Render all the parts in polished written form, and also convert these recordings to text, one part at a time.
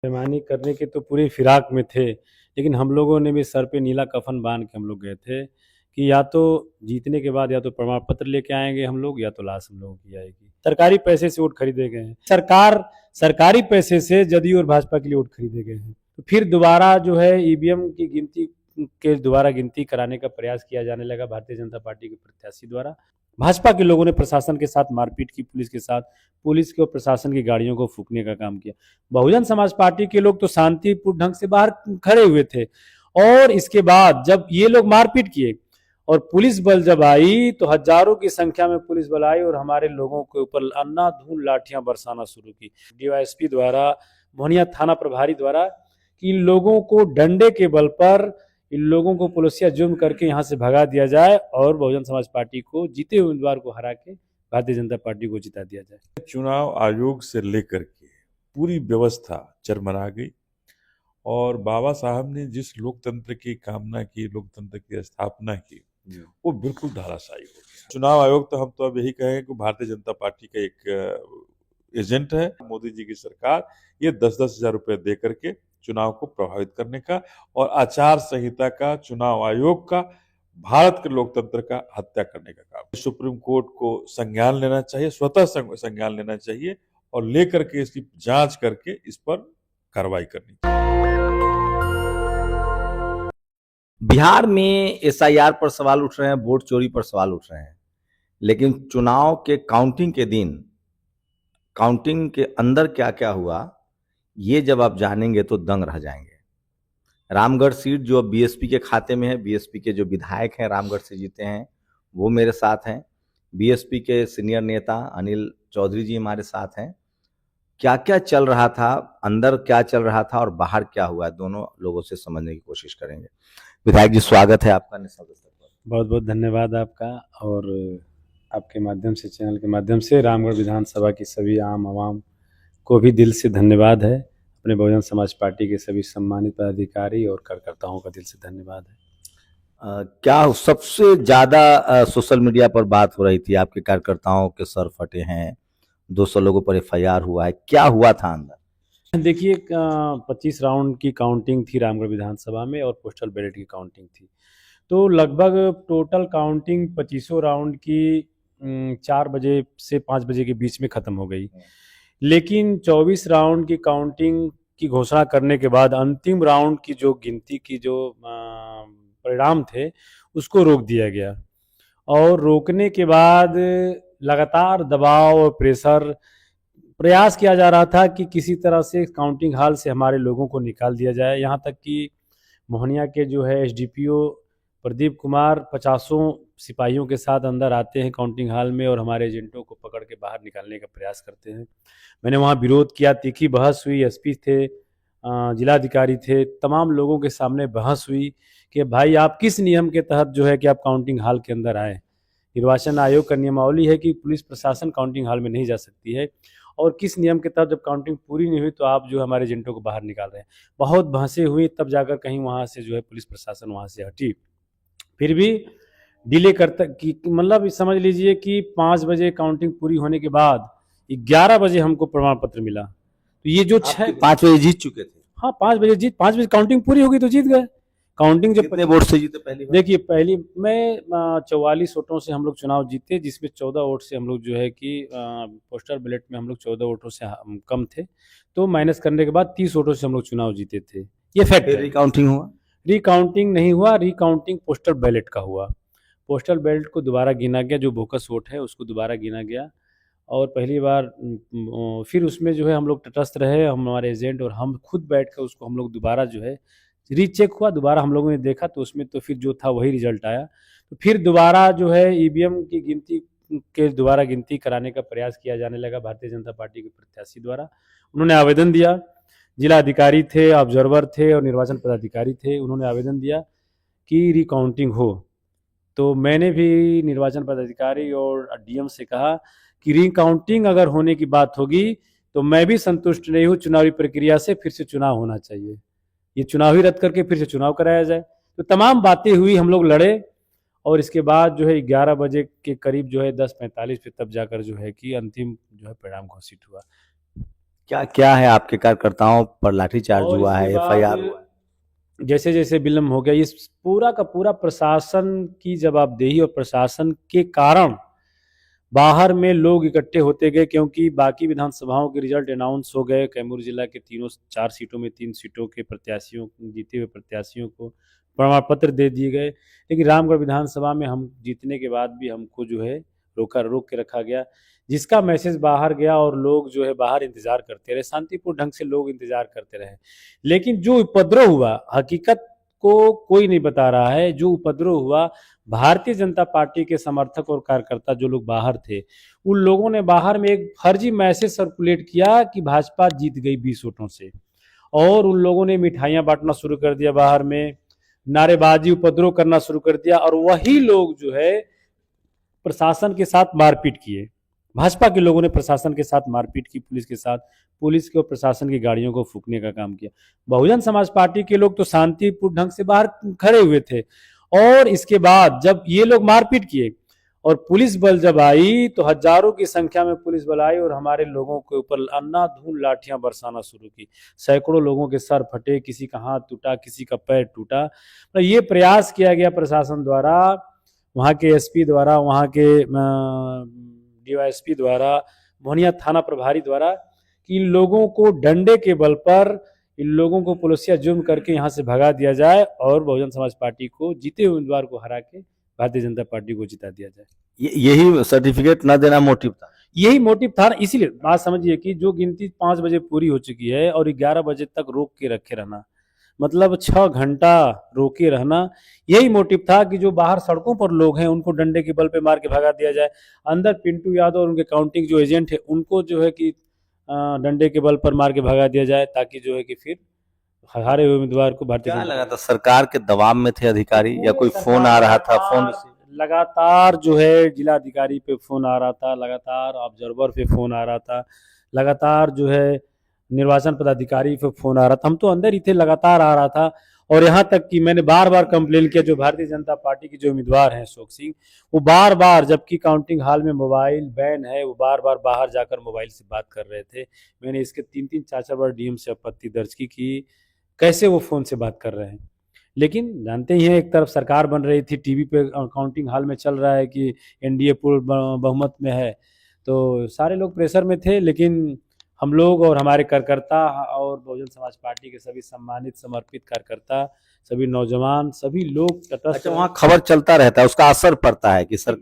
बेईमानी करने के तो पूरी फिराक में थे, लेकिन हम लोगों ने भी सर पे नीला कफन बांध के हम लोग गए थे कि या तो जीतने के बाद या तो प्रमाण पत्र लेके आएंगे हम लोग, या तो लाश हम लोगों की आएगी। सरकारी पैसे से वोट खरीदे गए हैं, सरकारी पैसे से जदयू और भाजपा के लिए वोट खरीदे गए हैं। तो फिर दोबारा जो है ईवीएम की गिनती के दोबारा गिनती कराने का प्रयास किया जाने लगा भारतीय जनता पार्टी के प्रत्याशी द्वारा। भाजपा के लोगों ने प्रशासन के साथ मारपीट की, पुलिस के साथ, पुलिस के और प्रशासन की गाड़ियों को फूंकने का काम किया। बहुजन समाज पार्टी के लोग तो शांतिपूर्ण ढंग से बाहर खड़े हुए थे, और इसके बाद जब ये लोग मारपीट किए और पुलिस बल जब आई तो हजारों की संख्या में पुलिस बल आई और हमारे लोगों के ऊपर अंधाधुंध लाठियां बरसाना शुरू की डीवाईएसपी द्वारा, मोहनिया थाना प्रभारी द्वारा, कि इन लोगों को डंडे के बल पर इन लोगों को पुलिसिया जुर्म करके यहाँ से भगा दिया जाए और बहुजन समाज पार्टी को जीते हुए उम्मीदवार को हरा के भारतीय जनता पार्टी को जिता दिया जाए। चुनाव आयोग से लेकर के पूरी व्यवस्था चरमरा गई और बाबा साहब ने जिस लोकतंत्र की कामना की, लोकतंत्र की स्थापना की, वो बिल्कुल धराशायी हो गया। चुनाव आयोग तो हम तो अब यही कहेंगे कि भारतीय जनता पार्टी का एक एजेंट है। मोदी जी की सरकार ये 10-10 हजार रुपए दे करके चुनाव को प्रभावित करने का और आचार संहिता का, चुनाव आयोग का, भारत के लोकतंत्र का हत्या करने का काम। सुप्रीम कोर्ट को संज्ञान लेना चाहिए, स्वतः संज्ञान लेना चाहिए और लेकर के इसकी जांच करके इस पर कार्रवाई करनी चाहिए। बिहार में एसआईआर पर सवाल उठ रहे हैं, वोट चोरी पर सवाल उठ रहे हैं, लेकिन चुनाव के काउंटिंग के दिन काउंटिंग के अंदर क्या क्या हुआ ये जब आप जानेंगे तो दंग रह जाएंगे। रामगढ़ सीट जो अब बीएसपी के खाते में है, बीएसपी के जो विधायक हैं रामगढ़ से जीते हैं वो मेरे साथ हैं, बीएसपी के सीनियर नेता अनिल चौधरी जी हमारे साथ हैं। क्या क्या चल रहा था अंदर, क्या चल रहा था और बाहर क्या हुआ, दोनों लोगों से समझने की कोशिश करेंगे। विधायक जी स्वागत है आपका नेशनल दस्तक पर। बहुत बहुत धन्यवाद आपका, और आपके माध्यम से, चैनल के माध्यम से रामगढ़ विधानसभा की सभी आम आवाम को भी दिल से धन्यवाद है। अपने बहुजन समाज पार्टी के सभी सम्मानित पदाधिकारी और कार्यकर्ताओं का दिल से धन्यवाद है। क्या सबसे ज्यादा सोशल मीडिया पर बात हो रही थी, आपके कार्यकर्ताओं के सर फटे हैं, 200 लोगों पर एफआईआर हुआ है, क्या हुआ था अंदर? देखिए, 25 राउंड की काउंटिंग थी रामगढ़ विधानसभा में और पोस्टल बैलेट की काउंटिंग थी। तो लगभग टोटल काउंटिंग 25 राउंड की 4 बजे से 5 बजे के बीच में ख़त्म हो गई, लेकिन 24 राउंड की काउंटिंग की घोषणा करने के बाद अंतिम राउंड की जो गिनती की जो परिणाम थे उसको रोक दिया गया, और रोकने के बाद लगातार दबाव और प्रेशर, प्रयास किया जा रहा था कि किसी तरह से काउंटिंग हॉल से हमारे लोगों को निकाल दिया जाए। यहाँ तक कि मोहनिया के जो है एसडीपीओ प्रदीप कुमार 50 सिपाहियों के साथ अंदर आते हैं काउंटिंग हॉल में और हमारे एजेंटों को पकड़ के बाहर निकालने का प्रयास करते हैं। मैंने वहाँ विरोध किया, तीखी बहस हुई, एसपी थे, जिलाधिकारी थे, तमाम लोगों के सामने बहस हुई कि भाई आप किस नियम के तहत जो है कि आप काउंटिंग हॉल के अंदर आए। निर्वाचन आयोग का नियमावली है कि पुलिस प्रशासन काउंटिंग हॉल में नहीं जा सकती है, और किस नियम के तहत जब काउंटिंग पूरी नहीं हुई तो आप जो हमारे एजेंटों को बाहर निकाल रहे हैं। बहुत बहसें हुई, तब जाकर कहीं वहाँ से जो है पुलिस प्रशासन वहाँ से हटी। फिर भी डिले करता कि मतलब समझ लीजिए कि 5 बजे काउंटिंग पूरी होने के बाद 11 बजे हमको प्रमाण पत्र मिला। तो ये जो 5 बजे जीत चुके थे? हाँ, 5 बजे काउंटिंग पूरी होगी तो जीत गए। काउंटिंग जब कितने वोट से जीते पहली बार? देखिए, पहली में 44 वोटों से हम लोग चुनाव जीते, जिसमें 14 वोट से हम लोग जो है कि पोस्टल बैलेट में हम लोग 14 वोटों से कम थे, तो माइनस करने के बाद 30 वोटों से हम लोग चुनाव जीते थे। ये फैक्ट है। रिकाउंटिंग हुआ? रिकाउंटिंग नहीं हुआ, रिकाउंटिंग पोस्टल बैलेट का हुआ। पोस्टल बैलेट को दोबारा गिना गया, जो बोकस वोट है उसको दोबारा गिना गया, और पहली बार फिर उसमें जो है हम लोग तटस्थ रहे, हमारे एजेंट और हम खुद बैठ कर उसको हम लोग दोबारा जो है रीचेक हुआ। दोबारा हम लोगों ने देखा तो उसमें तो फिर जो था वही रिजल्ट आया। तो फिर दोबारा जो है ईवीएम की गिनती के दोबारा गिनती कराने का प्रयास किया जाने लगा भारतीय जनता पार्टी के प्रत्याशी द्वारा। उन्होंने आवेदन दिया, जिला अधिकारी थे, ऑब्जर्वर थे और निर्वाचन पदाधिकारी थे, उन्होंने आवेदन दिया कि रिकाउंटिंग हो। तो मैंने भी निर्वाचन पदाधिकारी और डीएम से कहा कि रिकाउंटिंग अगर होने की बात होगी तो मैं भी संतुष्ट नहीं हूँ चुनावी प्रक्रिया से, फिर से चुनाव होना चाहिए, ये चुनाव ही रद्द करके फिर से चुनाव कराया जाए। तो तमाम बातें हुई, हम लोग लड़े, और इसके बाद जो है 11 बजे के करीब जो है 10:45 पे तब जाकर जो है कि अंतिम जो है परिणाम घोषित हुआ। क्या क्या है, आपके कार्यकर्ताओं पर लाठीचार्ज और हुआ इसके है, बाद एफआईआर हुआ है? जैसे जैसे विलम्ब हो गया, इस पूरा का पूरा प्रशासन की जवाबदेही और प्रशासन के कारण बाहर में लोग इकट्ठे होते गए, क्योंकि बाकी विधानसभाओं के रिजल्ट अनाउंस हो गए। कैमूर जिला के तीनों 4 सीटों में 3 सीटों के प्रत्याशियों, जीते हुए प्रत्याशियों को प्रमाण पत्र दे दिए गए। लेकिन रामगढ़ विधानसभा में हम जीतने के बाद भी हमको जो है रोक के रखा गया, जिसका मैसेज बाहर गया और लोग जो है बाहर इंतजार करते रहे, शांतिपूर्ण ढंग से लोग इंतजार करते रहे। लेकिन जो उपद्रव हुआ, हकीकत को कोई नहीं बता रहा है। जो उपद्रव हुआ, भारतीय जनता पार्टी के समर्थक और कार्यकर्ता जो लोग बाहर थे, उन लोगों ने बाहर में एक फर्जी मैसेज सर्कुलेट किया कि भाजपा जीत गई 20 वोटों से, और उन लोगों ने मिठाइयां बांटना शुरू कर दिया, बाहर में नारेबाजी उपद्रव करना शुरू कर दिया, और वही लोग जो है प्रशासन के साथ मारपीट किए। भाजपा के लोगों ने प्रशासन के साथ मारपीट की, पुलिस के साथ, पुलिस के और प्रशासन की गाड़ियों को फूंकने का काम किया। बहुजन समाज पार्टी के लोग तो शांतिपूर्ण ढंग से बाहर खड़े हुए थे, और इसके बाद जब ये लोग मारपीट किए और पुलिस बल जब आई, तो हजारों की संख्या में पुलिस बल आई और हमारे लोगों के ऊपर अंधाधुंध लाठियां बरसाना शुरू की। सैकड़ों लोगों के सर फटे, किसी का हाथ टूटा, किसी का पैर टूटा। तो ये प्रयास किया गया प्रशासन द्वारा, वहाँ के एसपी द्वारा, वहाँ के डीवाईएसपी द्वारा, मोहनिया थाना प्रभारी द्वारा, कि इन लोगों को डंडे के बल पर, इन लोगों को पुलिसिया जुर्म करके यहाँ से भगा दिया जाए और बहुजन समाज पार्टी को, जीते हुए उम्मीदवार को हरा के भारतीय जनता पार्टी को जिता दिया जाए। यही सर्टिफिकेट न देना मोटिव था? यही मोटिव था। इसीलिए बात समझिए कि जो गिनती 5 बजे पूरी हो चुकी है और 11 बजे तक रोक के रखे रहना, मतलब 6 घंटा रोके रहना, यही मोटिव था कि जो बाहर सड़कों पर लोग हैं उनको डंडे के बल पे मार के भगा दिया जाए। अंदर पिंटू यादव और उनके काउंटिंग जो एजेंट है उनको जो है कि डंडे के बल पर मार के भगा दिया जाए, ताकि जो है कि फिर हारे हुए उम्मीदवार को भारतीय क्या जनता लगा था, सरकार के दबाव में थे अधिकारी या कोई फोन आ रहा था? फोन लगातार जो है जिलाधिकारी पे फोन आ रहा था, लगातार ऑब्जर्वर पे फोन आ रहा था, लगातार जो है निर्वाचन पदाधिकारी पे फोन आ रहा था। हम तो अंदर ही थे, लगातार आ रहा था। और यहाँ तक कि मैंने बार बार कंप्लेन किया, जो भारतीय जनता पार्टी के जो उम्मीदवार हैं अशोक सिंह, वो बार बार, जबकि काउंटिंग हॉल में मोबाइल बैन है, वो बार बार बाहर जाकर मोबाइल से बात कर रहे थे। मैंने इसके 3-3 4-4 बार डीएम से आपत्ति दर्ज की कि कैसे वो फोन से बात कर रहे हैं। लेकिन जानते ही हैं, एक तरफ सरकार बन रही थी, टीवी पे काउंटिंग हॉल में चल रहा है कि एनडीए पूर्ण बहुमत में है, तो सारे लोग प्रेशर में थे। लेकिन हम लोग और हमारे कार्यकर्ता और बहुजन समाज पार्टी के सभी सम्मानित समर्पित कार्यकर्ता, सभी नौजवान, सभी लोग तटस्थ। अच्छा, वहाँ खबर चलता रहता है, उसका असर पड़ता है कि सर?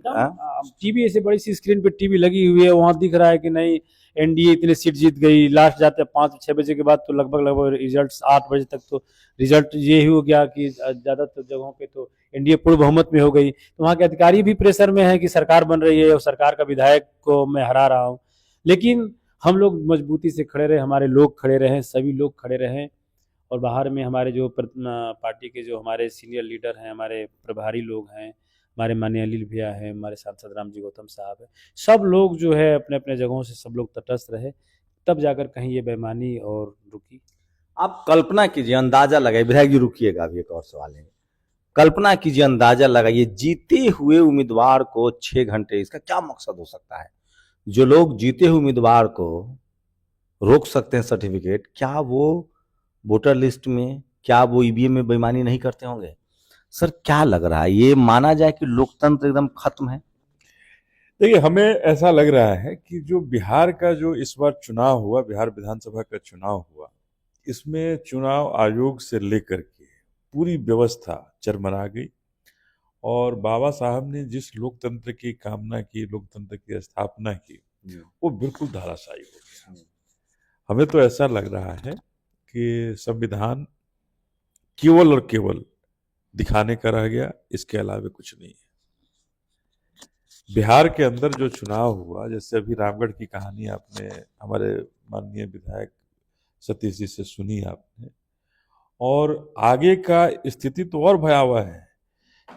टीवी, ऐसे बड़ी सी स्क्रीन पे टीवी लगी हुई है, वहां दिख रहा है कि नहीं एनडीए इतने सीट जीत गई। लास्ट जाते 5-6 बजे के बाद तो लगभग रिजल्ट 8 बजे तक तो रिजल्ट ये हो गया कि ज्यादातर जगहों पे तो एनडीए पूर्ण बहुमत में हो गई। तो वहाँ के अधिकारी भी प्रेशर में है कि सरकार बन रही है और सरकार का विधायक को मैं हरा रहा हूँ। लेकिन हम लोग मजबूती से खड़े रहे, हमारे लोग खड़े रहे, सभी लोग खड़े रहे। और बाहर में हमारे जो पार्टी के जो हमारे सीनियर लीडर हैं, हमारे प्रभारी लोग हैं, हमारे माननीय अनिल भैया हैं, हमारे सांसद राम जी गौतम साहब हैं, सब लोग जो है अपने अपने जगहों से सब लोग तटस्थ रहे, तब जाकर कहीं ये बेईमानी और रुकी। आप कल्पना कीजिए, अंदाजा लगाइए, विधायक जी रुकिएगा, अभी एक और सवाल है। कल्पना कीजिए, अंदाजा लगाइए, जीते हुए उम्मीदवार को 6 घंटे, इसका क्या मकसद हो सकता है? जो लोग जीते हुए उम्मीदवार को रोक सकते हैं सर्टिफिकेट, क्या वो वोटर लिस्ट में, क्या वो ईवीएम में बेईमानी नहीं करते होंगे? सर क्या लग रहा है, ये माना जाए कि लोकतंत्र एकदम खत्म है? देखिए, हमें ऐसा लग रहा है कि जो बिहार का जो इस बार चुनाव हुआ, बिहार विधानसभा का चुनाव हुआ, इसमें चुनाव आयोग से लेकर के पूरी व्यवस्था चरमरा गई। और बाबा साहब ने जिस लोकतंत्र की कामना की, लोकतंत्र की स्थापना की, वो बिल्कुल धराशायी हो गया। हमें तो ऐसा लग रहा है कि संविधान केवल और केवल दिखाने का रह गया, इसके अलावा कुछ नहीं है। बिहार के अंदर जो चुनाव हुआ, जैसे अभी रामगढ़ की कहानी आपने हमारे माननीय विधायक सतीश जी से सुनी आपने, और आगे का स्थिति तो और भयावह है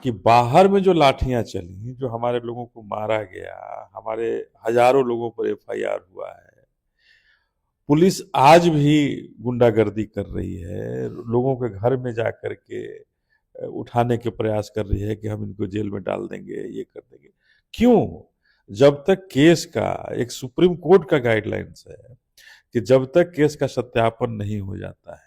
कि बाहर में जो लाठियां चली, जो हमारे लोगों को मारा गया, हमारे हजारों लोगों पर एफआईआर हुआ है, पुलिस आज भी गुंडागर्दी कर रही है, लोगों के घर में जाकर के उठाने के प्रयास कर रही है कि हम इनको जेल में डाल देंगे, ये कर देंगे। क्यों? जब तक केस का एक सुप्रीम कोर्ट का गाइडलाइंस है कि जब तक केस का सत्यापन नहीं हो जाता है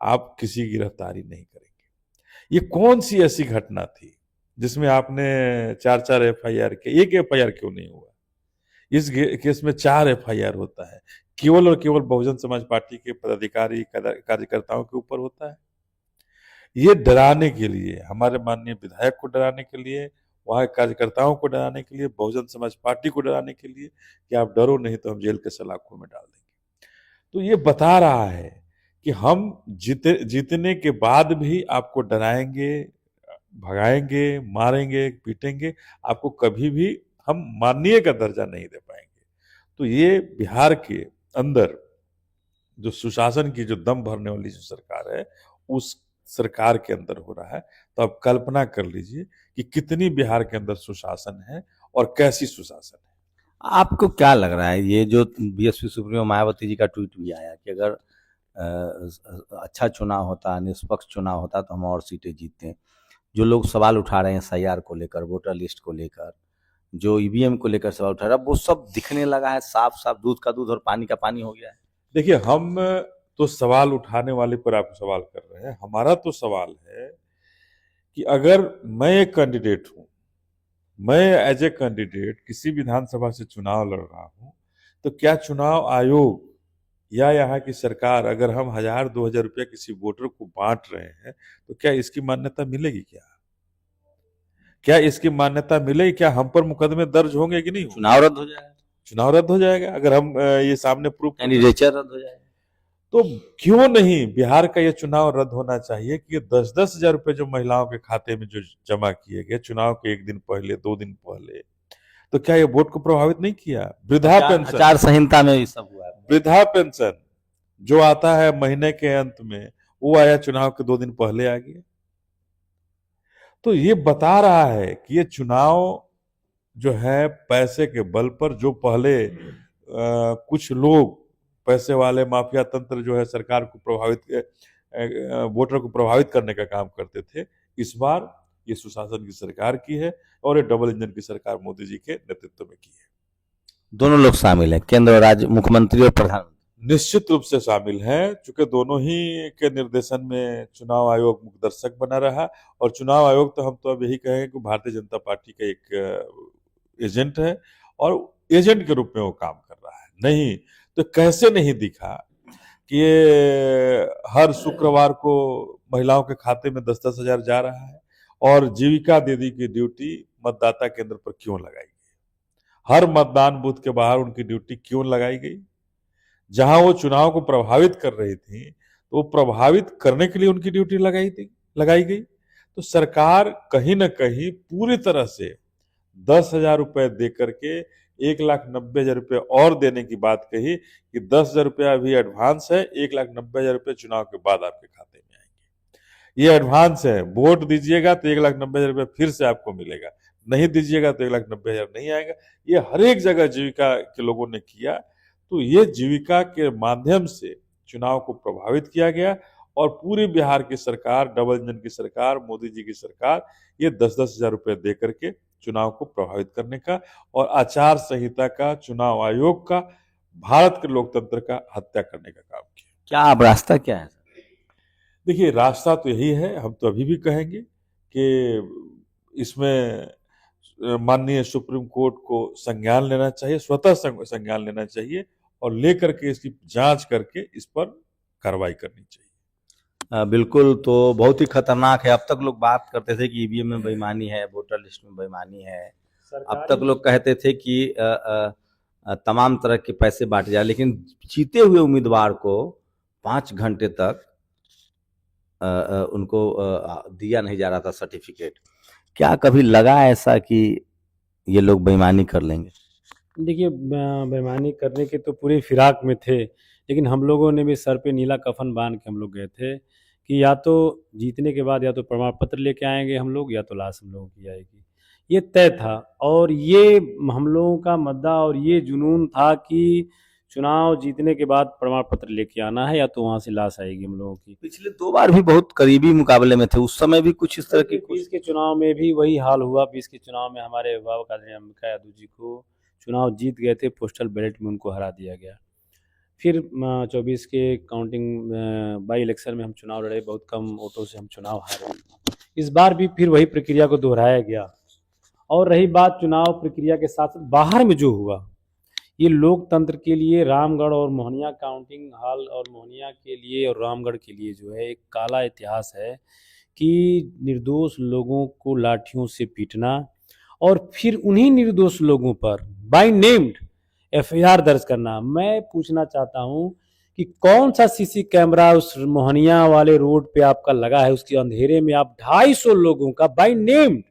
आप किसी की गिरफ्तारी नहीं करेंगे। ये कौन सी ऐसी घटना थी जिसमें आपने 4-4 एफआईआर के, एक एफआईआर क्यों नहीं हुआ? इस केस में 4 एफआईआर होता है, केवल और केवल बहुजन समाज पार्टी के पदाधिकारी कार्यकर्ताओं के ऊपर होता है। ये डराने के लिए, हमारे माननीय विधायक को डराने के लिए, वहां के कार्यकर्ताओं को डराने के लिए, बहुजन समाज पार्टी को डराने के लिए कि आप डरो नहीं तो हम जेल के सलाखों में डाल देंगे। तो ये बता रहा है कि हम जीतने के बाद भी आपको डराएंगे, भगाएंगे, मारेंगे, पीटेंगे, आपको कभी भी हम माननीय का दर्जा नहीं दे पाएंगे। तो ये बिहार के अंदर जो सुशासन की जो दम भरने वाली जो सरकार है, उस सरकार के अंदर हो रहा है। तो आप कल्पना कर लीजिए कि कितनी बिहार के अंदर सुशासन है और कैसी सुशासन है। आपको क्या लग रहा है, ये जो बीएसपी सुप्रीमो मायावती जी का ट्वीट भी आया कि अगर अच्छा चुनाव होता, निष्पक्ष चुनाव होता तो हम और सीटें जीतते हैं, जो लोग सवाल उठा रहे हैं एसआईआर को लेकर, वोटर लिस्ट को लेकर, जो ईवीएम को लेकर सवाल उठा रहा है, वो सब दिखने लगा है साफ साफ, दूध का दूध और पानी का पानी हो गया है। देखिए, हम तो सवाल उठाने वाले पर आप सवाल कर रहे हैं, हमारा तो सवाल है कि अगर मैं एक कैंडिडेट हूं, मैं एज ए कैंडिडेट किसी विधानसभा से चुनाव लड़ रहा हूं, तो क्या चुनाव आयोग या यहाँ की सरकार, अगर हम 1000-2000 रुपया किसी वोटर को बांट रहे हैं, तो क्या इसकी मान्यता मिलेगी? क्या इसकी मान्यता मिलेगी? क्या हम पर मुकदमे दर्ज होंगे कि नहीं? चुनाव रद्द हो जाएगा, चुनाव रद्द हो जाएगा अगर हम ये सामने प्रूफ, कैंडिडेचर रद्द हो जाएगा। तो क्यों नहीं बिहार का ये चुनाव रद्द होना चाहिए कि 10-10 हजार रुपए जो महिलाओं के खाते में जो जमा किए गए चुनाव के 1 दिन पहले, 2 दिन पहले, तो क्या ये वोट को प्रभावित नहीं किया? वृद्धा पेंशन, आचार संहिता में ये सब हुआ है। वृद्धा पेंशन जो आता है महीने के अंत में, वो आया चुनाव के 2 दिन पहले आ गया। तो ये बता रहा है कि ये चुनाव जो है पैसे के बल पर, जो पहले कुछ लोग पैसे वाले माफिया तंत्र जो है सरकार को प्रभावित, वोटर को प्रभावित करने का काम करते थे, इस बार ये सुशासन की सरकार की है और ये डबल इंजन की सरकार मोदी जी के नेतृत्व में की है। दोनों लोग शामिल हैं, केंद्र और राज्य, मुख्यमंत्री और प्रधानमंत्री निश्चित रूप से शामिल हैं, चूंकि दोनों ही के निर्देशन में चुनाव आयोग मुख्यदर्शक बना रहा, और चुनाव आयोग तो हम तो अब यही कहेंगे कि भारतीय जनता पार्टी का एक एजेंट है और एजेंट के रूप में वो काम कर रहा है। नहीं तो कैसे नहीं दिखा कि ये हर शुक्रवार को महिलाओं के खाते में 10-10 हजार जा रहा है, और जीविका दीदी की ड्यूटी मतदाता केंद्र पर क्यों लगाई गई? हर मतदान बूथ के बाहर उनकी ड्यूटी क्यों लगाई गई? जहां वो चुनाव को प्रभावित कर रही थी, तो वो प्रभावित करने के लिए उनकी ड्यूटी लगाई गई। तो सरकार कहीं ना कहीं पूरी तरह से 10,000 रुपए दे करके 1,90,000 रुपये और देने की बात कही कि 10,000 रुपया अभी एडवांस है, 1,90,000 रुपये चुनाव के बाद आपके खाते में आएंगे। ये एडवांस है, वोट दीजिएगा तो 1,90,000 रुपये फिर से आपको मिलेगा, नहीं दीजिएगा तो 1,90,000 नहीं आएगा। ये हर एक जगह जीविका के लोगों ने किया। तो ये जीविका के माध्यम से चुनाव को प्रभावित किया गया, और पूरी बिहार की सरकार, डबल इंजन की सरकार, मोदी जी की सरकार, ये 10-10 हजार रुपये दे करके चुनाव को प्रभावित करने का और आचार संहिता का, चुनाव आयोग का, भारत के लोकतंत्र का हत्या करने का काम किया। क्या अब रास्ता क्या है? देखिए, रास्ता तो यही है, हम तो अभी भी कहेंगे कि इसमें माननीय सुप्रीम कोर्ट को संज्ञान लेना चाहिए, स्वतः संज्ञान लेना चाहिए, और लेकर के इसकी जांच करके इस पर कार्रवाई करनी चाहिए। बिल्कुल, तो बहुत ही खतरनाक है। अब तक लोग बात करते थे कि ईवीएम में बेईमानी है, वोटर लिस्ट में बेईमानी है, अब तक लोग कहते थे कि तमाम तरह के पैसे बांटे जाए, लेकिन जीते हुए उम्मीदवार को 5 घंटे तक उनको दिया नहीं जा रहा था सर्टिफिकेट। क्या कभी लगा ऐसा कि ये लोग बेईमानी कर लेंगे? देखिए, बेईमानी करने के तो पूरे फिराक में थे, लेकिन हम लोगों ने भी सर पे नीला कफन बांध के हम लोग गए थे कि या तो जीतने के बाद या तो प्रमाण पत्र लेके आएंगे हम लोग, या तो लाश हम लोगों की आएगी। ये तय था, और ये हम लोगों का मद्दा और ये जुनून था कि चुनाव जीतने के बाद प्रमाण पत्र लेके आना है, या तो वहाँ से लाश आएगी हम लोगों की। पिछले 2 बार भी बहुत करीबी मुकाबले में थे, उस समय भी कुछ इस तरह की 20 के चुनाव में भी वही हाल हुआ। 20 के चुनाव में हमारे अभिभावक आदरणीय अंबिका यादव जी को चुनाव जीत गए थे, पोस्टल बैलेट में उनको हरा दिया गया। फिर 24 के काउंटिंग बाई इलेक्शन में हम चुनाव लड़े, बहुत कम वोटों से हम चुनाव हारे। इस बार भी फिर वही प्रक्रिया को दोहराया गया। और रही बात चुनाव प्रक्रिया के साथ साथ बाहर में जो हुआ, ये लोकतंत्र के लिए रामगढ़ और मोहनिया काउंटिंग हॉल और मोहनिया के लिए और रामगढ़ के लिए जो है एक काला इतिहास है कि निर्दोष लोगों को लाठियों से पीटना और फिर उन्हीं निर्दोष लोगों पर बाय नेम्ड एफआईआर दर्ज करना। मैं पूछना चाहता हूं कि कौन सा सीसी कैमरा उस मोहनिया वाले रोड पे आपका लगा है, उसके अंधेरे में आप 250 लोगों का बाय नेम्ड,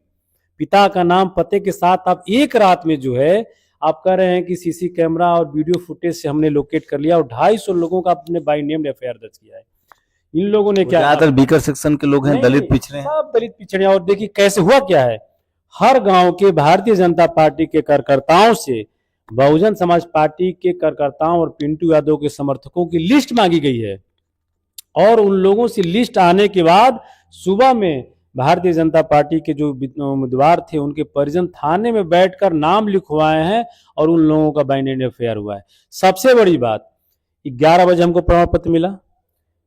पिता का नाम पते के साथ आप एक रात में जो है आप कह रहे हैं कि सीसी कैमरा और वीडियो फुटेज से हमने लोकेट कर लिया और 250 लोगों का आपने बाय नेम्ड एफआईआर दर्ज किया है। इन लोगों ने क्या, ज्यादातर बीकर सेक्शन के लोग हैं, नहीं, दलित पिछड़े हैं, सब दलित पिछड़े हैं। और देखिए कैसे हुआ क्या है, हर गांव के भारतीय जनता पार्टी के कार्यकर्ताओं से बहुजन समाज पार्टी के कार्यकर्ताओं और पिंटू यादव के समर्थकों की लिस्ट मांगी गई है। और उन लोगों से लिस्ट आने के बाद सुबह में भारतीय जनता पार्टी के जो उम्मीदवार थे उनके परिजन थाने में बैठकर नाम लिखवाए हैं और उन लोगों का बाय नेम्ड एफआईआर हुआ है। सबसे बड़ी बात, 11 बजे हमको प्रमाण पत्र मिला,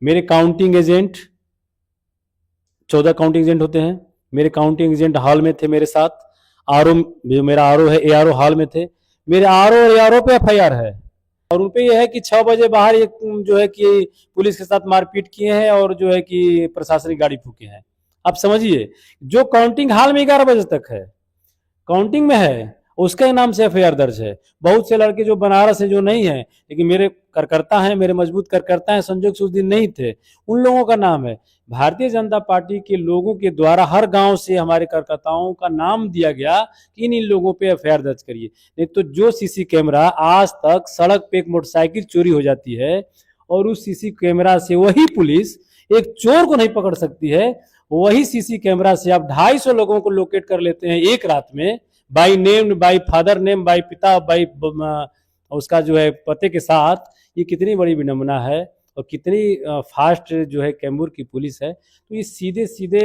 मेरे काउंटिंग एजेंट 14 काउंटिंग एजेंट होते हैं, मेरे काउंटिंग एजेंट हॉल में थे मेरे साथ, आरओ, मेरा आरओ है, एआरओ हॉल में थे, मेरे आरओ और एआरओ पे एफआईआर है। और उन पे यह है कि 6 बजे बाहर एक जो है कि पुलिस के साथ मारपीट किए हैं और जो है कि प्रशासनिक गाड़ी फूके हैं। आप समझिए, जो काउंटिंग हॉल में 11 बजे तक है, काउंटिंग में है, उसके नाम से एफआईआर दर्ज है। बहुत से लड़के जो बनारस है, जो नहीं है लेकिन मेरे कार्यकर्ता हैं, मेरे मजबूत कार्यकर्ता हैं, संजोग से उस दिन नहीं थे, उन लोगों का नाम है। भारतीय जनता पार्टी के लोगों के द्वारा हर गांव से हमारे कार्यकर्ताओं का नाम दिया गया कि इन लोगों पे एफआईआर दर्ज करिए। नहीं तो जो सीसी कैमरा, आज तक सड़क पे एक मोटरसाइकिल चोरी हो जाती है और उस सीसी कैमरा से वही पुलिस एक चोर को नहीं पकड़ सकती है, वही सीसी कैमरा से आप 250 लोगों को लोकेट कर लेते हैं एक रात में, by name, by father name, by पिता, बाई उसका जो है पते के साथ। ये कितनी बड़ी विडंबना है और कितनी फास्ट जो है कैमूर की पुलिस है। तो ये सीधे सीधे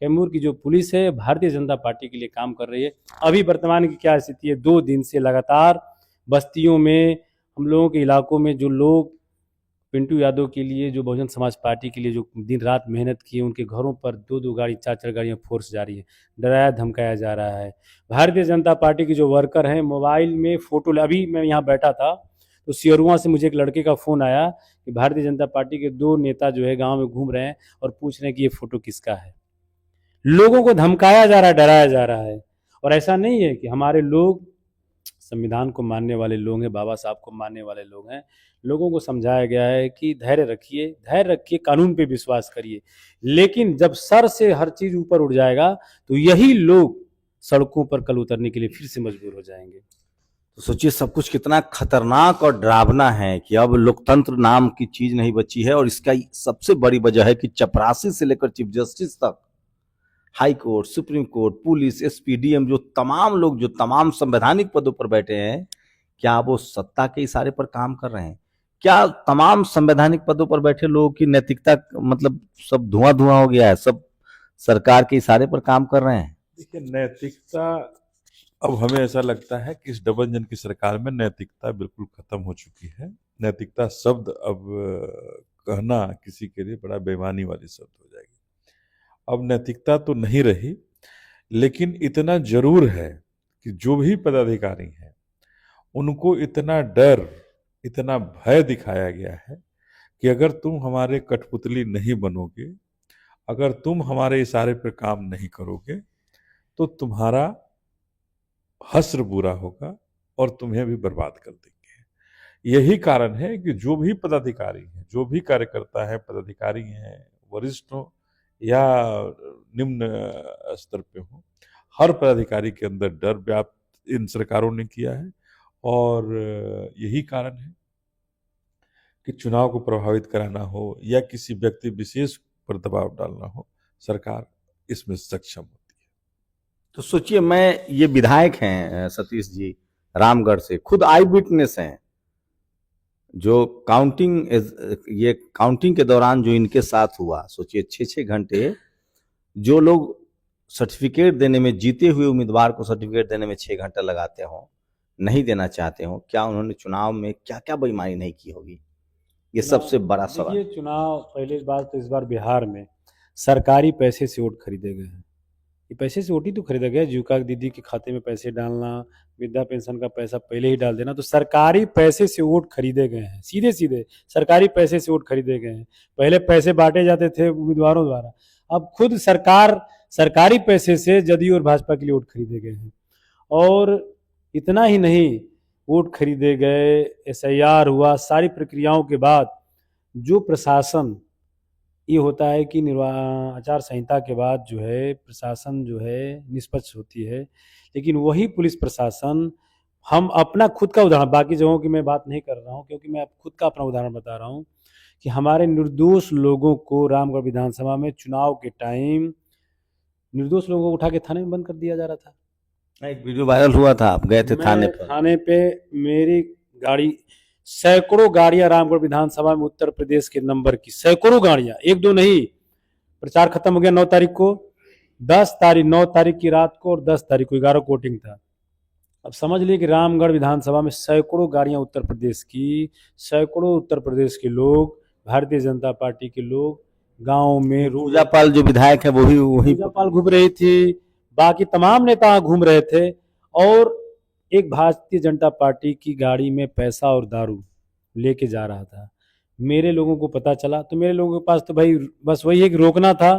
कैमूर की जो पुलिस है भारतीय जनता पार्टी के लिए काम कर रही है। अभी वर्तमान की क्या स्थिति है, 2 दिन से लगातार बस्तियों में, हम लोगों के इलाकों में जो लोग पिंटू यादव के लिए, जो बहुजन समाज पार्टी के लिए जो दिन रात मेहनत की, उनके घरों पर 2-2 गाड़ी, 4-4 गाड़ियां फोर्स जा रही है, डराया धमकाया जा रहा है। भारतीय जनता पार्टी के जो वर्कर हैं, मोबाइल में फोटो, अभी मैं यहाँ बैठा था तो सियरुआ से मुझे एक लड़के का फोन आया कि भारतीय जनता पार्टी के 2 नेता जो है गांव में घूम रहे हैं और पूछ रहे हैं कि ये फोटो किसका है। लोगों को धमकाया जा रहा है, डराया जा रहा है। और ऐसा नहीं है कि हमारे लोग संविधान को मानने वाले लोग हैं, बाबा साहब को मानने वाले लोग हैं। लोगों को समझाया गया है कि धैर्य रखिए, धैर्य रखिए, कानून पे विश्वास करिए। लेकिन जब सर से हर चीज ऊपर उठ जाएगा तो यही लोग सड़कों पर कल उतरने के लिए फिर से मजबूर हो जाएंगे। तो सोचिए सब कुछ कितना खतरनाक और डरावना है कि अब लोकतंत्र नाम की चीज नहीं बची है। और इसका सबसे बड़ी वजह है कि चपरासी से लेकर चीफ जस्टिस तक, high court, supreme court, police, SP, DM, जो तमाम लोग जो तमाम संवैधानिक पदों पर बैठे हैं, क्या वो सत्ता के इशारे पर काम कर रहे हैं? क्या तमाम संवैधानिक पदों पर बैठे लोगों की नैतिकता मतलब सब धुआं धुआं हो गया है, सब सरकार के इशारे पर काम कर रहे हैं? देखिए, नैतिकता, अब हमें ऐसा लगता है कि इस डबल इंजन की सरकार में नैतिकता बिल्कुल खत्म हो चुकी है। नैतिकता शब्द अब कहना किसी के लिए बड़ा बेईमानी वाली शब्द हो जाएगी। अब नैतिकता तो नहीं रही, लेकिन इतना जरूर है कि जो भी पदाधिकारी हैं उनको इतना डर, इतना भय दिखाया गया है कि अगर तुम हमारे कठपुतली नहीं बनोगे, अगर तुम हमारे इशारे पर काम नहीं करोगे तो तुम्हारा हश्र बुरा होगा और तुम्हें भी बर्बाद कर देंगे। यही कारण है कि जो भी पदाधिकारी हैं, जो भी कार्यकर्ता है, पदाधिकारी हैं, वरिष्ठ हो या निम्न स्तर पे हो, हर पदाधिकारी के अंदर डर व्याप्त इन सरकारों ने किया है। और यही कारण है कि चुनाव को प्रभावित कराना हो या किसी व्यक्ति विशेष पर दबाव डालना हो, सरकार इसमें सक्षम होती है। तो सोचिए, मैं ये विधायक हैं सतीश जी रामगढ़ से, खुद आई विटनेस हैं, जो ये काउंटिंग के दौरान जो इनके साथ हुआ, सोचिए 6-6 घंटे जो लोग सर्टिफिकेट देने में, जीते हुए उम्मीदवार को सर्टिफिकेट देने में 6 घंटा लगाते हो, नहीं देना चाहते हो, क्या उन्होंने चुनाव में क्या क्या बेईमानी नहीं की होगी? ये सबसे बड़ा सवाल। देखिए, चुनाव पहले बात तो इस बार बिहार में सरकारी पैसे से वोट खरीदे गए हैं। ये पैसे से वोट ही तो खरीदा गया। जीविका दीदी के खाते में पैसे डालना, वृद्धा पेंशन का पैसा पहले ही डाल देना, तो सरकारी पैसे से वोट खरीदे गए हैं। सीधे सीधे सरकारी पैसे से वोट खरीदे गए हैं। पहले पैसे बांटे जाते थे उम्मीदवारों द्वारा, अब खुद सरकार सरकारी पैसे से जदयू और भाजपा के लिए वोट खरीदे गए हैं। और इतना ही नहीं, वोट खरीदे गए, SIR हुआ, सारी प्रक्रियाओं के बाद जो प्रशासन, ये होता है कि आचार संहिता के बाद जो है प्रशासन जो है निष्पक्ष होती है, लेकिन वही पुलिस प्रशासन, हम अपना खुद का उदाहरण, बाकी जगहों की मैं बात नहीं कर रहा हूँ, क्योंकि मैं खुद का अपना उदाहरण बता रहा हूँ कि हमारे निर्दोष लोगों को रामगढ़ विधानसभा में चुनाव के टाइम निर्दोष लोगों को उठा के थाने में बंद कर दिया जा रहा था। एक वीडियो वायरल हुआ था, आप गए थे थाने पर। थाने पे मेरी गाड़ी, सैकड़ों गाड़ियां रामगढ़ विधानसभा में उत्तर प्रदेश के नंबर की, सैकड़ों गाड़ियां, एक दो नहीं। प्रचार खत्म हो गया 9 तारीख को, 9 तारीख की रात को और 10 तारीख को 11 को वोटिंग था। अब समझ लीजिए कि रामगढ़ विधानसभा में सैकड़ों गाड़ियां उत्तर प्रदेश की, सैकड़ों उत्तर प्रदेश के लोग, भारतीय जनता पार्टी के लोग गाँव में, पूजा पाल जो विधायक है वो भी वही पूजा पाल घूम रही थी, बाकी तमाम नेता घूम रहे थे, और एक भारतीय जनता पार्टी की गाड़ी में पैसा और दारू लेके जा रहा था। मेरे लोगों को पता चला तो मेरे लोगों के पास तो भाई बस वही है कि रोकना था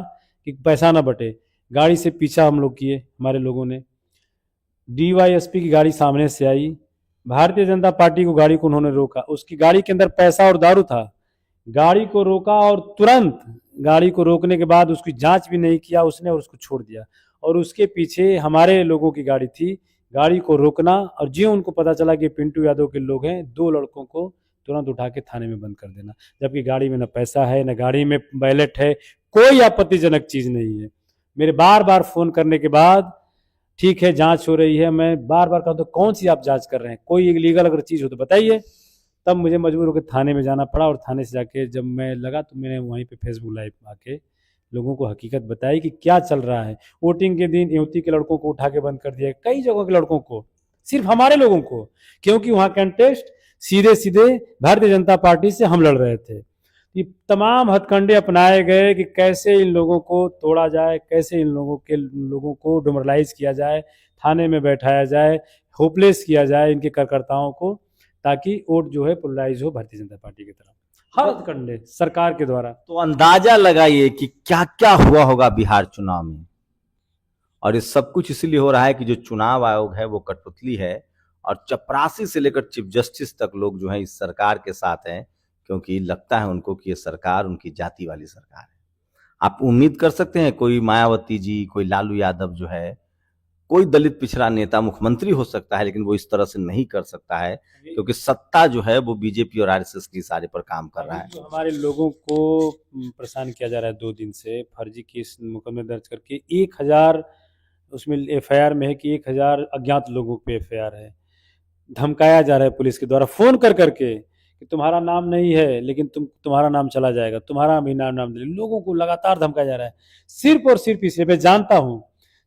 कि पैसा ना बटे। गाड़ी से पीछा हम लोग किए, हमारे लोगों ने, DYSP की गाड़ी सामने से आई, भारतीय जनता पार्टी को गाड़ी को उन्होंने रोका, उसकी गाड़ी के अंदर पैसा और दारू था। गाड़ी को रोका और तुरंत गाड़ी को रोकने के बाद उसकी जांच भी नहीं किया उसने और उसको छोड़ दिया। और उसके पीछे हमारे लोगों की गाड़ी थी, गाड़ी को रोकना, और जो उनको पता चला कि पिंटू यादव के लोग हैं, 2 लड़कों को तुरंत उठा के थाने में बंद कर देना, जबकि गाड़ी में न पैसा है, न गाड़ी में बैलेट है, कोई आपत्तिजनक चीज नहीं है। मेरे बार बार फोन करने के बाद, ठीक है जांच हो रही है, मैं बार बार कहता हूं कौन सी आप जांच कर रहे हैं, कोई इलीगल अगर चीज हो तो बताइए। तब मुझे मजबूर होकर थाने में जाना पड़ा, और थाने से जाके जब मैं लगा तो मैंने वहीं पे फेसबुक लाइव आके लोगों को हकीकत बताई कि क्या चल रहा है। वोटिंग के दिन युवती के लड़कों को उठा के बंद कर दिया, कई जगहों के लड़कों को, सिर्फ हमारे लोगों को, क्योंकि वहां कंटेस्ट सीधे सीधे भारतीय जनता पार्टी से हम लड़ रहे थे। ये तमाम हथकंडे अपनाए गए कि कैसे इन लोगों को तोड़ा जाए, कैसे इन लोगों को डिमोरलाइज किया जाए, थाने में बैठाया जाए, होपलेस किया जाए इनके कार्यकर्ताओं को, ताकि वोट जो है पोलराइज हो भारतीय जनता पार्टी की तरफ, हर हथकंडे सरकार के द्वारा। तो अंदाजा लगाइए कि क्या क्या हुआ होगा बिहार चुनाव में। और ये सब कुछ इसलिए हो रहा है कि जो चुनाव आयोग है वो कठपुतली है, और चपरासी से लेकर चीफ जस्टिस तक लोग जो है इस सरकार के साथ हैं, क्योंकि लगता है उनको कि ये सरकार उनकी जाति वाली सरकार है। आप उम्मीद कर सकते हैं कोई मायावती जी, कोई लालू यादव जो है, कोई दलित पिछड़ा नेता मुख्यमंत्री हो सकता है, लेकिन वो इस तरह से नहीं कर सकता है, क्योंकि सत्ता जो है वो बीजेपी और RSS की इशारे पर काम कर रहा है। जो हमारे लोगों को परेशान किया जा रहा है 2 दिन से, फर्जी केस मुकदमे दर्ज करके 1000, उसमें FIR में है कि 1000 अज्ञात लोगों पे FIR है। धमकाया जा रहा है पुलिस के द्वारा फोन कर करके कि तुम्हारा नाम नहीं है, लेकिन तुम्हारा नाम चला जाएगा, तुम्हारा भी नाम दे। लोगों को लगातार धमकाया जा रहा है, सिर्फ और सिर्फ इसलिए, मैं जानता हूं,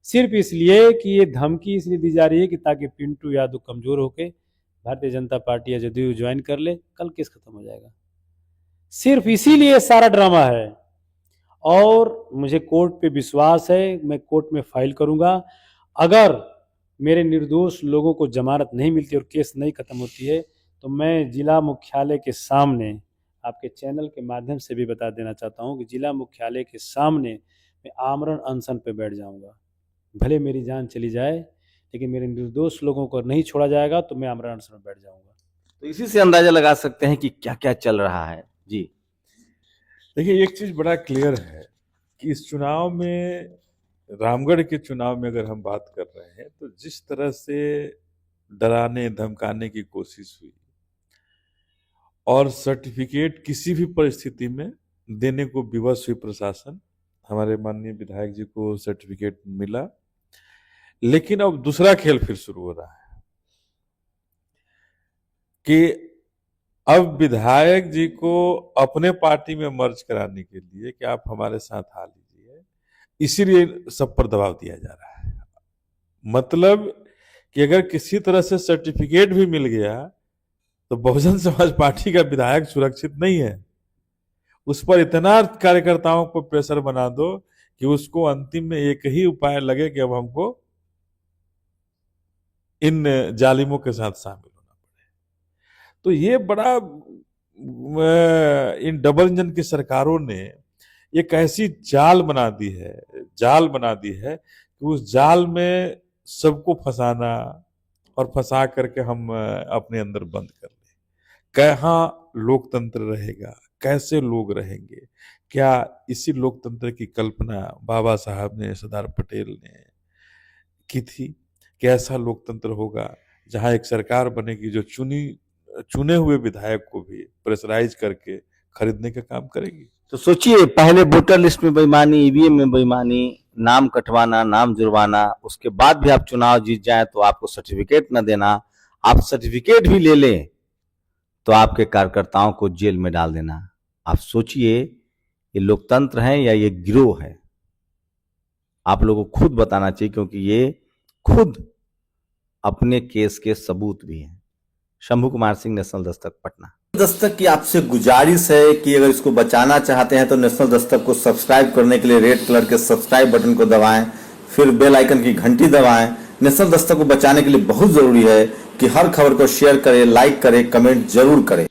सिर्फ इसलिए कि ये धमकी इसलिए दी जा रही है कि ताकि पिंटू यादव कमजोर होके भारतीय जनता पार्टी या जदयू ज्वाइन कर ले, कल केस खत्म हो जाएगा। सिर्फ इसीलिए सारा ड्रामा है। और मुझे कोर्ट पे विश्वास है, मैं कोर्ट में फाइल करूंगा। अगर मेरे निर्दोष लोगों को जमानत नहीं मिलती और केस नहीं खत्म होती है, तो मैं जिला मुख्यालय के सामने, आपके चैनल के माध्यम से भी बता देना चाहता हूं कि जिला मुख्यालय के सामने मैं आमरण अनशन पे बैठ जाऊंगा। भले मेरी जान चली जाए, लेकिन मेरे निर्दोष लोगों को नहीं छोड़ा जाएगा, तो मैं आमरण अनशन में बैठ जाऊंगा। तो इसी से अंदाजा लगा सकते हैं कि क्या क्या चल रहा है। जी देखिए, एक चीज बड़ा क्लियर है कि इस चुनाव में, रामगढ़ के चुनाव में अगर हम बात कर रहे हैं, तो जिस तरह से डराने धमकाने की कोशिश हुई और सर्टिफिकेट किसी भी परिस्थिति में देने को विवश हुई प्रशासन, हमारे माननीय विधायक जी को सर्टिफिकेट मिला, लेकिन अब दूसरा खेल फिर शुरू हो रहा है कि अब विधायक जी को अपने पार्टी में मर्ज कराने के लिए कि आप हमारे साथ आ लीजिए, इसीलिए सब पर दबाव दिया जा रहा है। मतलब कि अगर किसी तरह से सर्टिफिकेट भी मिल गया तो बहुजन समाज पार्टी का विधायक सुरक्षित नहीं है। उस पर इतना कार्यकर्ताओं को प्रेशर बना दो कि उसको अंतिम में एक ही उपाय लगे कि अब हमको इन जालिमों के साथ शामिल होना पड़े। तो ये बड़ा इन डबल इंजन की सरकारों ने एक ऐसी जाल बना दी है कि उस जाल में सबको फंसाना और फंसा करके हम अपने अंदर बंद कर लें। कहाँ लोकतंत्र रहेगा, कैसे लोग रहेंगे, क्या इसी लोकतंत्र की कल्पना बाबा साहब ने, सरदार पटेल ने की थी कि ऐसा लोकतंत्र होगा जहां एक सरकार बनेगी जो चुने हुए विधायक को भी प्रेशराइज करके खरीदने का काम करेगी। तो सोचिए, पहले वोटर लिस्ट में बेईमानी, ईवीएम में बेईमानी, नाम कटवाना, नाम जुर्माना, उसके बाद भी आप चुनाव जीत जाए तो आपको सर्टिफिकेट न देना, आप सर्टिफिकेट भी ले लें तो आपके कार्यकर्ताओं को जेल में डाल देना। आप सोचिए, ये लोकतंत्र है या ये गिरोह है? आप लोगों को खुद बताना चाहिए, क्योंकि ये खुद अपने केस के सबूत भी हैं। शंभू कुमार सिंह, नेशनल दस्तक, पटना। दस्तक की आपसे गुजारिश है कि अगर इसको बचाना चाहते हैं तो नेशनल दस्तक को सब्सक्राइब करने के लिए रेड कलर के सब्सक्राइब बटन को दबाएं, फिर बेल आइकन की घंटी दबाएं। नेशनल दस्तक को बचाने के लिए बहुत जरूरी है कि हर खबर को शेयर करें, लाइक करें, कमेंट जरूर करें।